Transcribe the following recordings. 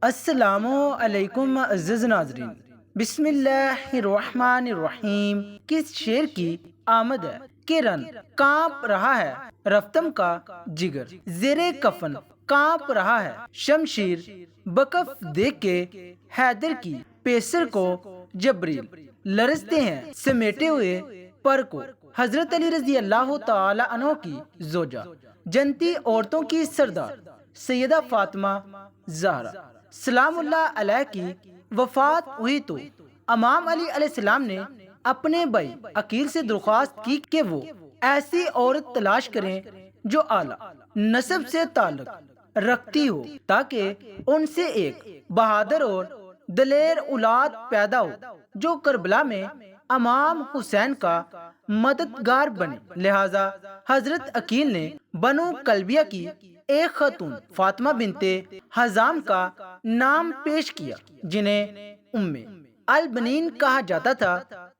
السلام علیکم عزیز ناظرین، بسم اللہ الرحمن الرحیم۔ کس شعر کی آمد ہے کہ رن کانپ رہا ہے رفتم کا جگر، زیر کفن کانپ رہا ہے شمشیر، بکف دیکھ کے حیدر کی پیسر کو جبریل لرزتے ہیں سمیٹے ہوئے پر کو۔ حضرت علی رضی اللہ تعالی عنہ کی زوجہ، جنتی عورتوں کی سردار سیدہ فاطمہ زہرا سلام اللہ علیہ کی وفات ہوئی تو امام علی علیہ السلام نے اپنے بھائی عقیل سے درخواست کی کہ وہ ایسی عورت تلاش کریں جو اعلیٰ نسب سے تعلق رکھتی ہو، تاکہ ان سے ایک بہادر اور دلیر اولاد پیدا ہو جو کربلا میں امام حسین کا مددگار بنے۔ لہذا حضرت عقیل نے بنو کلبیہ کی ایک خاتون فاطمہ بنت حزام کا نام پیش کیا، جنہیں ام البنین کہا جاتا تھا۔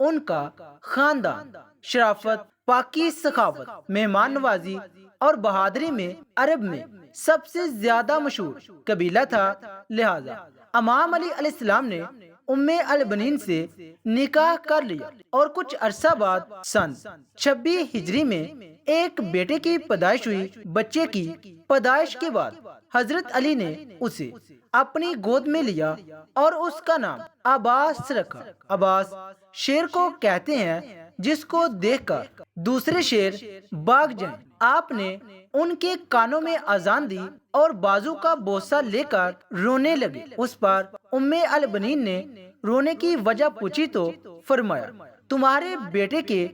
ان کا خاندان شرافت، پاکی، سخاوت، مہمان نوازی اور بہادری میں عرب میں سب سے زیادہ مشہور قبیلہ تھا۔ لہذا امام علی علیہ السلام نے ام البنین سے نکاح کر لیا اور کچھ عرصہ بعد سن 26 ہجری میں ایک بیٹے کی پیدائش ہوئی۔ بچے کی پیدائش کے بعد حضرت علی نے اسے اپنی گود میں لیا اور اس کا نام عباس رکھا۔ عباس شیر کو کہتے ہیں جس کو دیکھ کر دوسرے شیر بھاگ جائیں۔ آپ نے ان کے کانوں میں اذان دی اور بازو کا بوسہ لے کر رونے لگے۔ اس پر ام البنین نے رونے کی وجہ پوچھی تو فرمایا، تمہارے بیٹے کے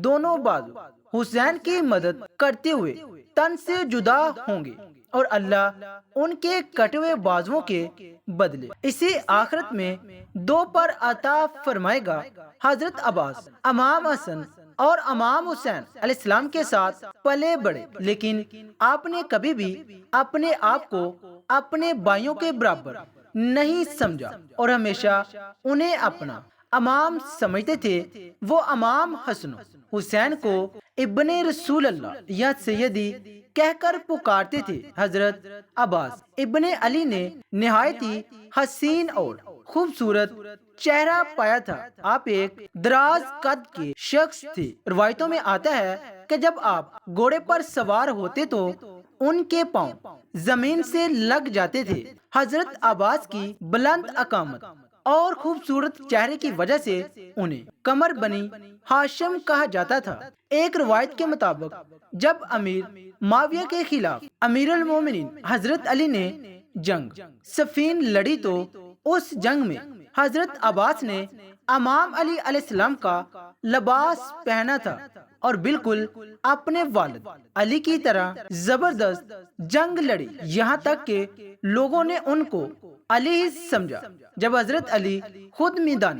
دونوں بازو حسین کی مدد کرتے ہوئے تن سے جدا ہوں گے اور اللہ ان کے کٹے ہوئے بازوؤں کے بدلے اسی آخرت میں دو پر عطا فرمائے گا۔ حضرت عباس امام حسن اور امام حسین علیہ السلام کے ساتھ پلے بڑھے، لیکن آپ نے کبھی بھی اپنے آپ کو اپنے بھائیوں کے برابر نہیں سمجھا اور ہمیشہ انہیں اپنا امام سمجھتے تھے۔ وہ امام حسن حسین کو ابن رسول اللہ یا سیدی کہہ کر پکارتے تھے۔ حضرت عباس ابن علی نے نہایت ہی حسین اور خوبصورت چہرہ پایا تھا۔ آپ ایک دراز قد کے شخص تھے۔ روایتوں میں آتا ہے کہ جب آپ گھوڑے پر سوار ہوتے تو ان کے پاؤں زمین سے لگ جاتے تھے۔ حضرت عباس کی بلند اقامت اور خوبصورت چہرے کی وجہ سے انہیں قمر بنی ہاشم کہا جاتا تھا۔ ایک روایت کے مطابق جب امیر معاویہ کے خلاف امیر المومنین حضرت علی نے جنگ صفین لڑی تو اس جنگ میں حضرت عباس نے امام علی علیہ السلام کا لباس پہنا تھا اور بالکل اپنے والد علی کی طرح زبردست جنگ لڑی، یہاں تک کہ لوگوں نے ان کو علی ہی سمجھا۔ جب حضرت علی خود میدان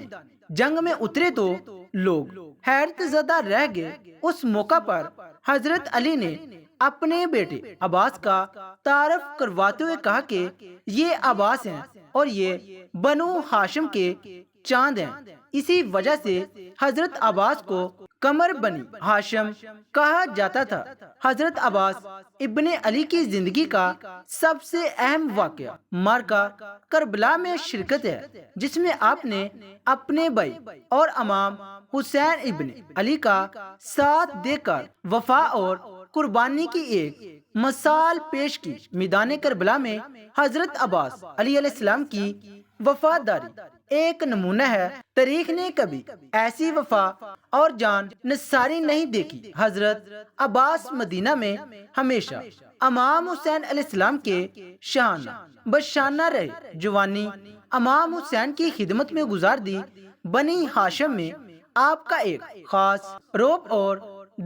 جنگ میں اترے تو لوگ حیرت زدہ رہ گئے۔ اس موقع پر حضرت علی نے اپنے بیٹے عباس کا تعارف کرواتے ہوئے کہا کہ یہ عباس ہیں اور یہ بنو ہاشم کے چاند ہیں۔ اسی وجہ سے حضرت عباس کو قمر بنی ہاشم کہا جاتا تھا۔ حضرت عباس ابن علی کی زندگی کا سب سے اہم واقعہ معرکہ کربلا میں شرکت ہے، جس میں آپ نے اپنے بھائی اور امام حسین ابن علی کا ساتھ دے کر وفا اور قربانی کی ایک مثال پیش کی۔ میدان کربلا میں حضرت عباس علی علیہ السلام کی وفاداری ایک نمونہ ہے۔ تاریخ نے کبھی ایسی وفا اور جان نثاری نہیں دیکھی۔ حضرت عباس مدینہ میں ہمیشہ امام حسین علیہ السلام کے شانہ بشانہ رہے۔ جوانی امام حسین کی خدمت میں گزار دی۔ بنی ہاشم میں آپ کا ایک خاص رعب اور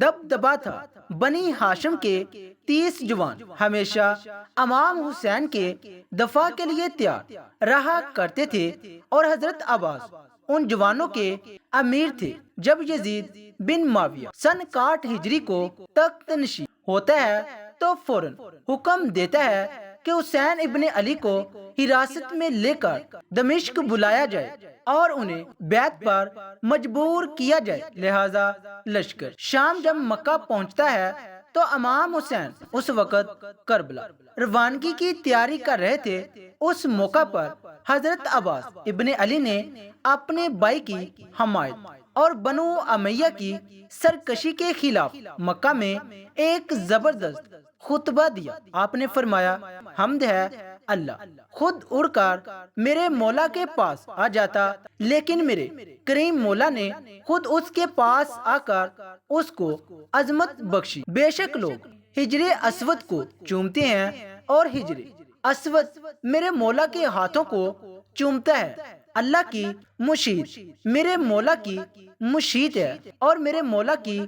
دبدبا تھا۔ بنی ہاشم کے 30 جوان ہمیشہ امام حسین کے دفاع کے لیے تیار رہا کرتے تھے اور حضرت عباس ان جوانوں کے امیر تھے۔ جب یزید بن معاویہ سن 61 ہجری کو تخت نشین ہوتا ہے تو فوراً حکم دیتا ہے کہ حسین ابن علی کو حراست میں لے کر دمشق بلایا جائے اور انہیں بیعت پر مجبور کیا جائے۔ لہذا لشکر شام جب مکہ پہنچتا ہے تو امام حسین اس وقت کربلا روانگی کی تیاری کر رہے تھے۔ اس موقع پر حضرت عباس ابن علی نے اپنے بھائی کی حمایت اور بنو امیہ کی سرکشی کے خلاف مکہ میں ایک زبردست خطبہ دیا۔ آپ نے فرمایا، حمد ہے اللہ، خود اڑ کر میرے مولا کے پاس آ جاتا، لیکن میرے کریم مولا نے خود اس کے پاس آ کر اس کو عظمت بخشی۔ بے شک لوگ ہجر اسود کو چومتے ہیں اور ہجر اسود میرے مولا کے ہاتھوں کو چومتا ہے۔ اللہ کی مشیت میرے مولا کی مشیت ہے اور میرے مولا کی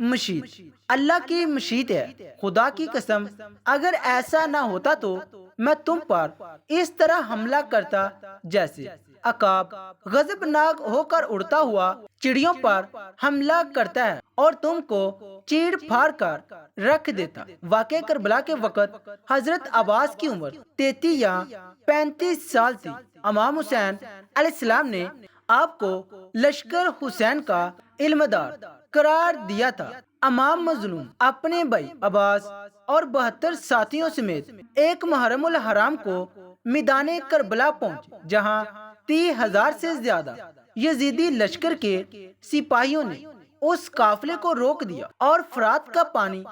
مشیت اللہ کی مشیت ہے۔ خدا کی قسم، اگر ایسا نہ ہوتا تو میں تم پر اس طرح حملہ کرتا جیسے عقاب غضبناک ہو کر اڑتا ہوا چڑیوں پر حملہ کرتا ہے اور تم کو چیڑ پھاڑ کر رکھ دیتا۔ واقع کربلا کے وقت حضرت عباس کی عمر 33 یا 35 سال تھی۔ امام حسین علیہ السلام نے آپ کو لشکر حسین کا علمدار قرار دیا تھا۔ امام مظلوم اپنے بھائی عباس اور 72 ساتھیوں سمیت ایک محرم الحرام کو میدان کربلا پہنچے، جہاں 30,000 سے زیادہ یزیدی لشکر کے سپاہیوں نے اس قافلے کو روک دیا اور فرات کا پانی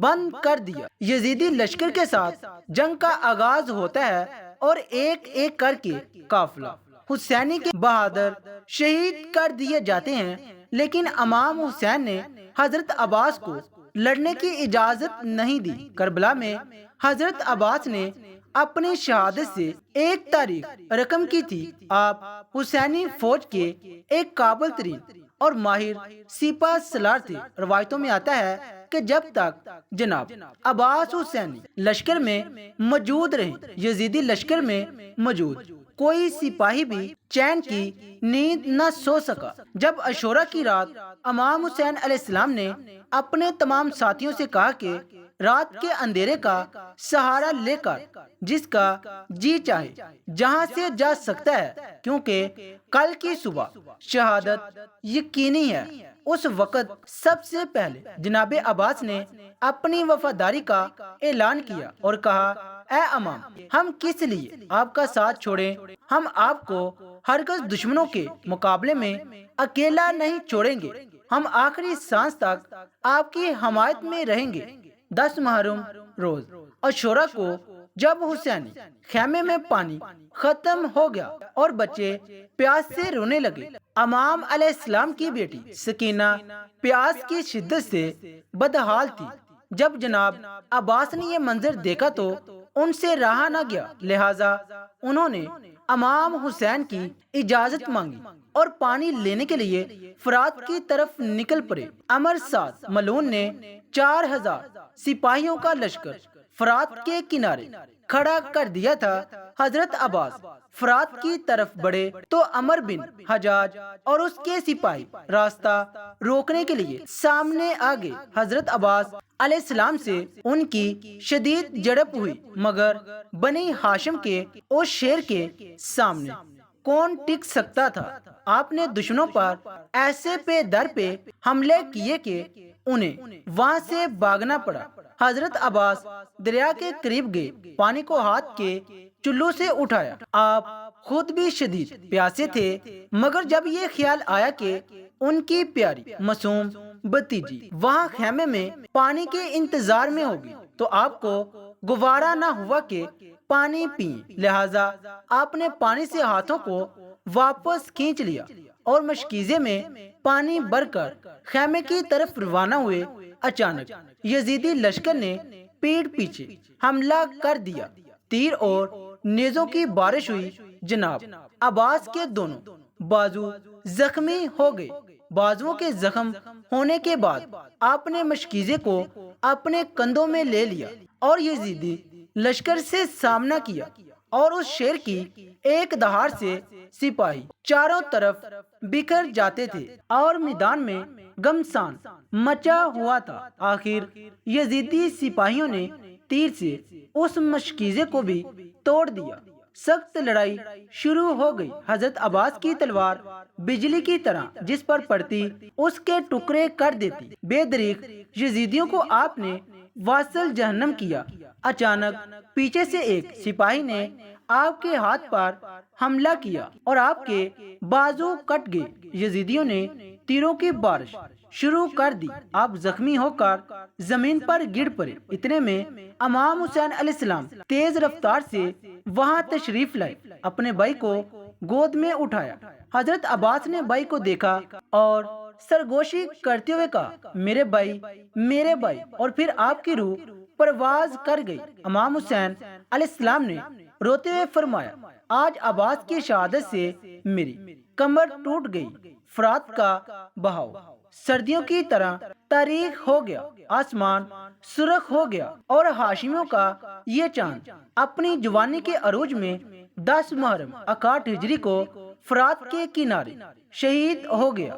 بند کر دیا۔ یزیدی لشکر کے ساتھ جنگ کا آغاز ہوتا ہے اور ایک ایک کر کے قافلہ حسینی کے بہادر شہید کر دیے جاتے ہیں، لیکن امام حسین نے حضرت عباس کو لڑنے کی اجازت نہیں دی۔ کربلا میں حضرت عباس نے اپنی شہادت سے ایک تاریخ رقم کی تھی۔ آپ حسینی فوج کے ایک قابل ترین اور ماہر سپہ سالار تھے۔ روایتوں میں آتا ہے کہ جب تک جناب عباس حسینی لشکر میں موجود رہے، یزیدی لشکر میں موجود کوئی سپاہی بھی چین کی نیند نہ سو سکا۔ جب عاشورہ کی رات امام حسین علیہ السلام نے اپنے تمام ساتھیوں سے کہا کہ رات کے اندھیرے کا سہارا لے کر جس کا جی چاہے جہاں سے جا سکتا ہے، کیونکہ کل کی صبح شہادت یقینی ہے، اس وقت سب سے پہلے جناب عباس نے اپنی وفاداری کا اعلان کیا اور کہا، اے امام، ہم کس لیے آپ کا ساتھ چھوڑیں؟ ہم آپ کو ہرگز دشمنوں کے مقابلے میں اکیلا نہیں چھوڑیں گے، ہم آخری سانس تک آپ کی حمایت میں رہیں گے۔ 10 محرم روز عاشورہ کو جب حسینی خیمے میں پانی ختم ہو گیا اور بچے پیاس سے رونے لگے، امام علیہ السلام کی بیٹی سکینہ پیاس کی شدت سے بدحال تھی۔ جب جناب عباس نے یہ منظر دیکھا تو ان سے رہا نہ گیا، لہٰذا انہوں نے امام حسین کی اجازت مانگی اور پانی لینے کے لیے فرات کی طرف نکل پڑے۔ امر سعد ملعون نے 4,000 سپاہیوں کا لشکر فرات کے کنارے کھڑا کر دیا تھا۔ حضرت عباس فرات کی طرف بڑھے تو عمر بن حجاج اور اس کے سپاہی راستہ روکنے کے لیے سامنے آ گئے۔ حضرت عباس علیہ السلام سے ان کی شدید جھڑپ ہوئی، مگر بنی ہاشم کے اس شیر کے سامنے کون ٹک سکتا تھا؟ آپ نے دشمنوں پر ایسے پہ در پہ حملے کیے کہ انہیں وہاں سے بھاگنا پڑا۔ حضرت عباس دریا کے قریب گئے، پانی کو ہاتھ کے چلو سے اٹھایا۔ آپ خود بھی شدید پیاسے تھے، مگر جب یہ خیال آیا کہ ان کی پیاری معصوم بھتیجی وہاں خیمے میں پانی کے انتظار میں ہوگی تو آپ کو گوارا نہ ہوا کہ پانی پئیں، لہٰذا آپ نے پانی سے ہاتھوں کو واپس کھینچ لیا اور مشکیزے میں پانی بھر کر خیمے کی طرف روانہ ہوئے۔ اچانک یزیدی لشکر نے پیٹ پیچھے حملہ کر دیا، تیر اور نیزوں کی بارش ہوئی۔ جناب عباس کے دونوں بازو زخمی ہو گئے۔ بازوؤں کے زخم ہونے کے بعد آپ نے مشکیزے کو اپنے کندھوں میں لے لیا اور یزیدی لشکر سے سامنا کیا، اور اس شیر کی ایک دہاڑ سے سپاہی چاروں طرف بکھر جاتے تھے اور میدان میں گمسان مچا ہوا تھا۔ آخر یزیدی سپاہیوں نے تیر سے اس مشکیزے کو بھی توڑ دیا۔ سخت لڑائی شروع ہو گئی۔ حضرت عباس کی تلوار بجلی کی طرح جس پر پڑتی اس کے ٹکڑے کر دیتی۔ بے دریغ یزیدیوں کو آپ نے واصل جہنم کیا۔ اچانک پیچھے سے ایک سپاہی نے آپ کے ہاتھ پر حملہ کیا اور آپ کے بازو کٹ گئے۔ یزیدیوں نے تیروں کی بارش شروع کر دی، آپ زخمی ہو کر زمین پر گر پڑے۔ اتنے میں امام حسین علیہ السلام تیز رفتار سے وہاں تشریف لائے، اپنے بھائی کو گود میں اٹھایا۔ حضرت عباس نے بھائی کو دیکھا اور سرگوشی کرتے ہوئے کہا، میرے بھائی، میرے بھائی، اور پھر آپ کی روح پرواز کر گئی۔ امام حسین علیہ السلام نے روتے ہوئے فرمایا، آج عباس کی شہادت سے میری کمر ٹوٹ گئی۔ فرات کا بہاؤ سردیوں کی طرح تاریک ہو گیا، آسمان سرخ ہو گیا، اور ہاشمیوں کا یہ چاند اپنی جوانی کے عروج میں 10 محرم 61 ہجری کو فرات کے کنارے شہید ہو گیا۔